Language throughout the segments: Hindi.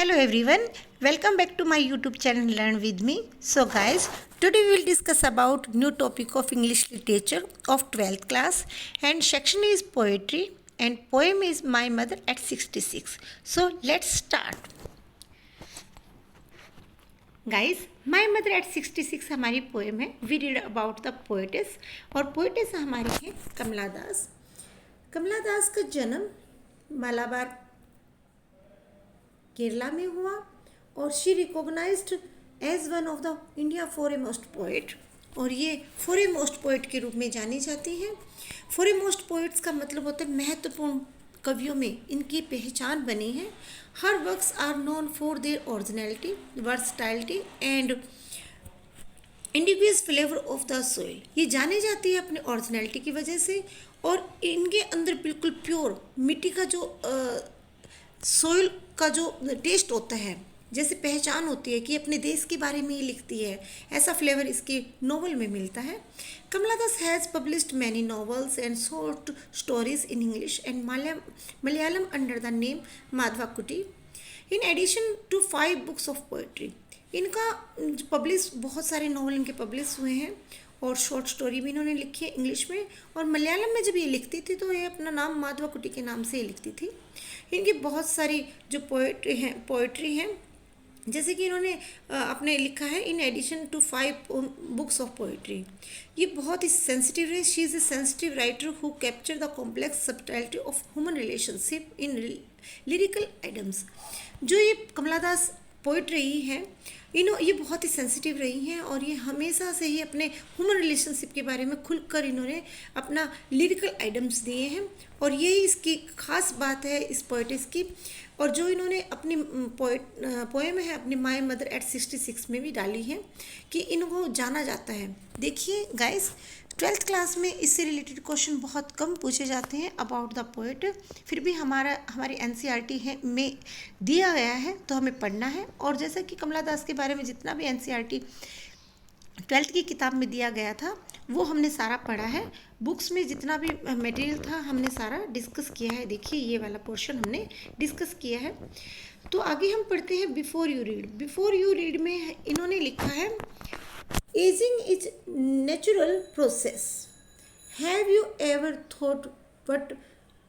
Hello everyone, welcome back to my YouTube channel Learn with me. So guys, today we will discuss about new topic of English literature of 12th class and section is poetry and poem is My Mother at 66. So let's start. Guys, My Mother at 66 हमारी पोएम है. We read about the poetess और poetess हमारी है कमला दास. कमला दास का जन्म मालाबार केरला में हुआ और she recognised as one of the India foremost poet और ये फॉरेमोस्ट पोइट के रूप में जानी जाती हैं. फॉरेमोस्ट पोइट्स का मतलब होता है महत्वपूर्ण कवियों में इनकी पहचान बनी है. Her works are known for their originality, versatility and individual flavour of the soil. ये जाने जाती है अपने ओरिजिनलिटी की वजह से और इनके अंदर बिल्कुल प्योर मिट्टी का जो सोइल का जो टेस्ट होता है, जैसे पहचान होती है कि अपने देश के बारे में ही लिखती है, ऐसा फ्लेवर इसके नॉवल में मिलता है. Kamala Das has published many novels and short stories in English and Malayalam under the name Madhavikutty in addition to 5 books of poetry. इनका पब्लिश बहुत सारे नॉवल इनके पब्लिश हुए हैं और शॉर्ट स्टोरी भी इन्होंने लिखी है इंग्लिश में. और मलयालम में जब ये लिखती थी तो ये अपना नाम माधवा कुटी के नाम से ही लिखती थी. इनकी बहुत सारी जो पोइट्री हैं जैसे कि इन्होंने अपने लिखा है in addition to 5 books of poetry. ये बहुत ही सेंसिटिव है. She is a sensitive writer who capture the complex subtlety of human relationship in lyrical items. जो ये कमला दास पोइट रही हैं ये बहुत ही सेंसिटिव रही हैं और ये हमेशा से ही अपने ह्यूमन रिलेशनशिप के बारे में खुलकर इन्होंने अपना लिरिकल आइटम्स दिए हैं और यही इसकी ख़ास बात है इस पोइटिस की. और जो इन्होंने अपनी पोएम है अपनी माय मदर एट 66 में भी डाली है कि इनको जाना जाता है. देखिए गाइस, 12th क्लास में इससे रिलेटेड क्वेश्चन बहुत कम पूछे जाते हैं अबाउट द पोइट. फिर भी हमारी NCERT है में दिया गया है तो हमें पढ़ना है. और जैसा कि कमला दास के बारे में जितना भी NCERT 12th की किताब में दिया गया था वो हमने सारा पढ़ा है. बुक्स में जितना भी मटेरियल था हमने सारा डिस्कस किया है. देखिए ये वाला पोर्शन हमने डिस्कस किया है. तो आगे हम पढ़ते हैं before you read. Before you read में इन्होंने लिखा है ageing is natural process. Have you ever thought what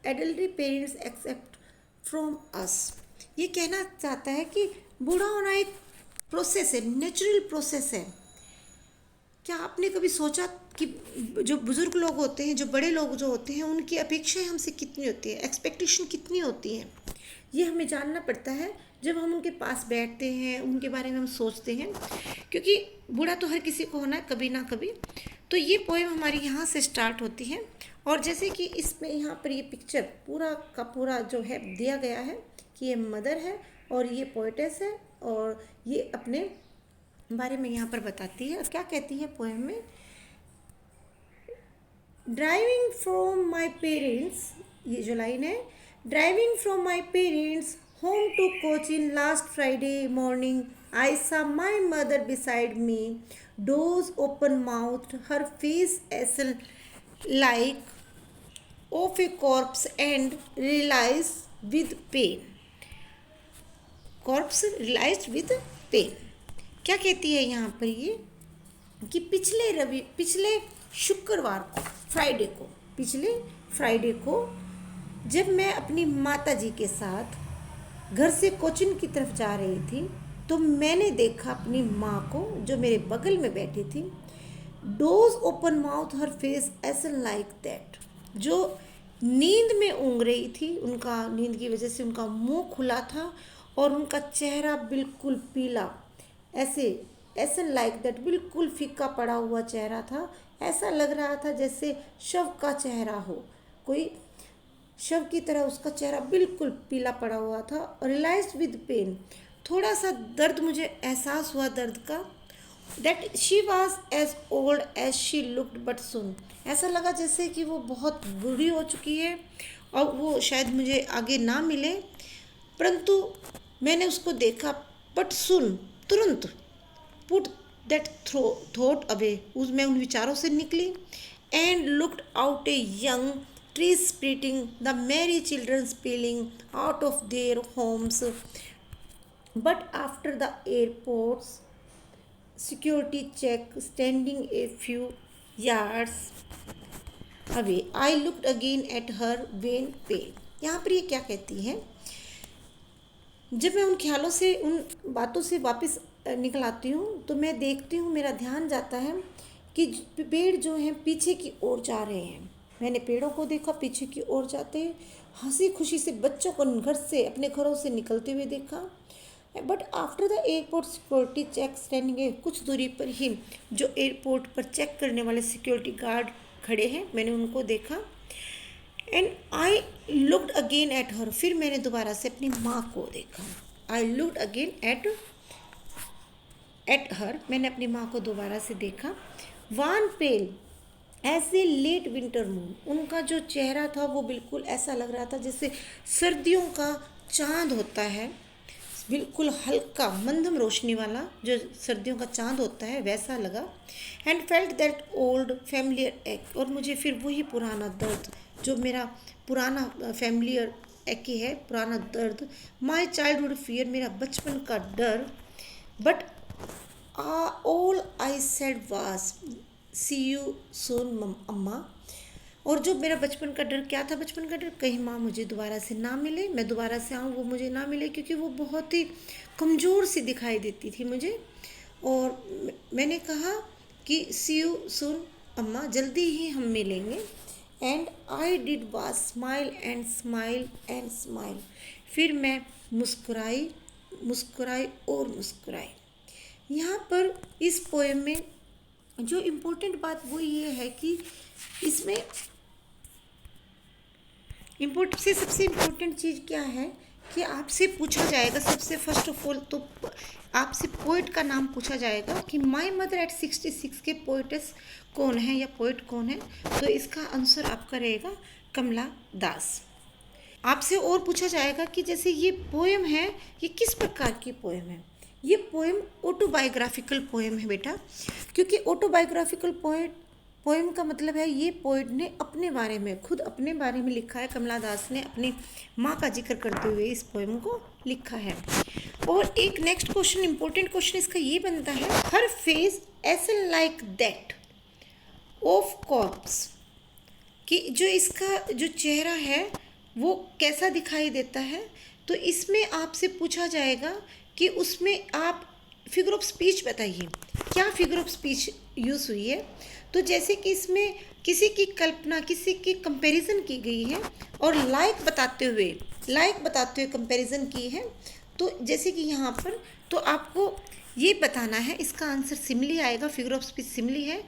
elderly parents accept from us. ये कहना चाहता है कि बूढ़ा होना एक प्रोसेस है, नेचुरल प्रोसेस है. क्या आपने कभी सोचा कि जो बुज़ुर्ग लोग होते हैं, जो बड़े लोग जो होते हैं, उनकी अपेक्षाएं हमसे कितनी होती है, एक्सपेक्टेशन कितनी होती हैं, ये हमें जानना पड़ता है जब हम उनके पास बैठते हैं, उनके बारे में हम सोचते हैं. क्योंकि बूढ़ा तो हर किसी को होना है कभी ना कभी. तो ये पोएम हमारी यहाँ से स्टार्ट होती है और जैसे कि इसमें यहाँ पर ये पिक्चर पूरा का पूरा जो है दिया गया है कि ये मदर है और ये पोएटेस है और ये अपने बारे में यहाँ पर बताती है. और क्या कहती है पोएम में, ड्राइविंग फ्रॉम माई पेरेंट्स, ये जो लाइन है, driving from my parents home to Cochin last Friday morning, I saw my mother beside me, doors open mouthed, her face as like of a corpse and realized with pain. Corpse realized with pain. क्या कहती है यहाँ पर ये कि पिछले शुक्रवार को, पिछले फ्राइडे को जब मैं अपनी माता जी के साथ घर से कोचिन की तरफ जा रही थी तो मैंने देखा अपनी माँ को जो मेरे बगल में बैठी थी. डोज ओपन माउथ हर फेस ऐसन लाइक दैट. जो नींद में ऊँग रही थी, उनका नींद की वजह से उनका मुंह खुला था और उनका चेहरा बिल्कुल पीला, ऐसन लाइक दैट, बिल्कुल फीका पड़ा हुआ चेहरा था. ऐसा लग रहा था जैसे शव का चेहरा हो, कोई शव की तरह उसका चेहरा बिल्कुल पीला पड़ा हुआ था. रियलाइज्ड विद पेन, थोड़ा सा दर्द मुझे एहसास हुआ दर्द का. That she was as old as she looked but soon, ऐसा लगा जैसे कि वो बहुत बूढ़ी हो चुकी है और वो शायद मुझे आगे ना मिले, परंतु मैंने उसको देखा. बट सुन, तुरंत. पुट दैट थॉट अवे, मैं उन विचारों से निकली. And looked out a young trees splitting, the merry children spilling out of their homes, but after the airport's security check, standing a few yards away, I looked again at her vain pale. यहाँ पर ये क्या कहती है, जब मैं उन ख्यालों से उन बातों से वापस निकल आती हूँ तो मैं देखती हूँ, मेरा ध्यान जाता है कि पेड़ जो हैं पीछे की ओर जा रहे हैं। मैंने पेड़ों को देखा पीछे की ओर जाते, हंसी खुशी से बच्चों को घर से अपने घरों से निकलते हुए देखा। But after the airport security check standing, कुछ दूरी पर ही जो एयरपोर्ट पर चेक करने वाले सिक्योरिटी गार्ड खड़े हैं, मैंने उनको देखा। And I looked again at her, फिर मैंने दोबारा से अपनी माँ को देखा। I looked again at her, मैंने अपनी माँ को दोबारा से देखा। Wan pale as a late winter moon, उनका जो चेहरा था वो बिल्कुल ऐसा लग रहा था जैसे सर्दियों का चांद होता है, बिल्कुल हल्का मंदम रोशनी वाला जो सर्दियों का चांद होता है वैसा लगा। And felt that old familiar एक, और मुझे फिर वही पुराना दर्द, जो मेरा पुराना फैमिलियर एक ही है, पुराना दर्द, माई चाइल्डहुड फियर, मेरा बचपन का डर। But all I said was see you soon अम्मा, और जो मेरा बचपन का डर क्या था, बचपन का डर कहीं माँ मुझे दोबारा से ना मिले, मैं दोबारा से आऊँ वो मुझे ना मिले, क्योंकि वो बहुत ही कमज़ोर सी दिखाई देती थी मुझे। और मैंने कहा कि सी यू सून अम्मा, जल्दी ही हम मिलेंगे। And I did was smile and smile and smile, फिर मैं मुस्कुराई मुस्कुराई और मुस्कुराई। यहाँ पर इस पोएम में जो इम्पोर्टेंट बात वो ये है कि इसमें सबसे इम्पोर्टेंट चीज़ क्या है कि आपसे पूछा जाएगा सबसे फर्स्ट ऑफ ऑल, तो आपसे पोइट का नाम पूछा जाएगा कि माय मदर एट 66 के पोइटेस कौन है या पोइट कौन है, तो इसका आंसर आपका रहेगा कमला दास। आपसे और पूछा जाएगा कि जैसे ये पोएम है ये किस प्रकार की पोएम है, ये पोएम ऑटोबायोग्राफिकल पोएम है बेटा, क्योंकि ऑटोबायोग्राफिकल पोएम का मतलब है ये पोएट ने अपने बारे में, खुद अपने बारे में लिखा है। कमला दास ने अपनी माँ का जिक्र करते हुए इस पोएम को लिखा है। और एक नेक्स्ट क्वेश्चन, इंपॉर्टेंट क्वेश्चन इसका ये बनता है, हर फेस ऐसे लाइक दैट ऑफ कॉर्प्स, कि जो इसका जो चेहरा है वो कैसा दिखाई देता है, तो इसमें आपसे पूछा जाएगा कि उसमें आप फिगर ऑफ स्पीच बताइए, क्या फिगर ऑफ स्पीच यूज़ हुई है। तो जैसे कि इसमें किसी की कल्पना, किसी की कंपैरिजन की गई है और लाइक बताते हुए कंपैरिजन की है। तो जैसे कि यहाँ पर तो आपको ये बताना है, इसका आंसर सिमली आएगा, फिगर ऑफ स्पीच सिमली है।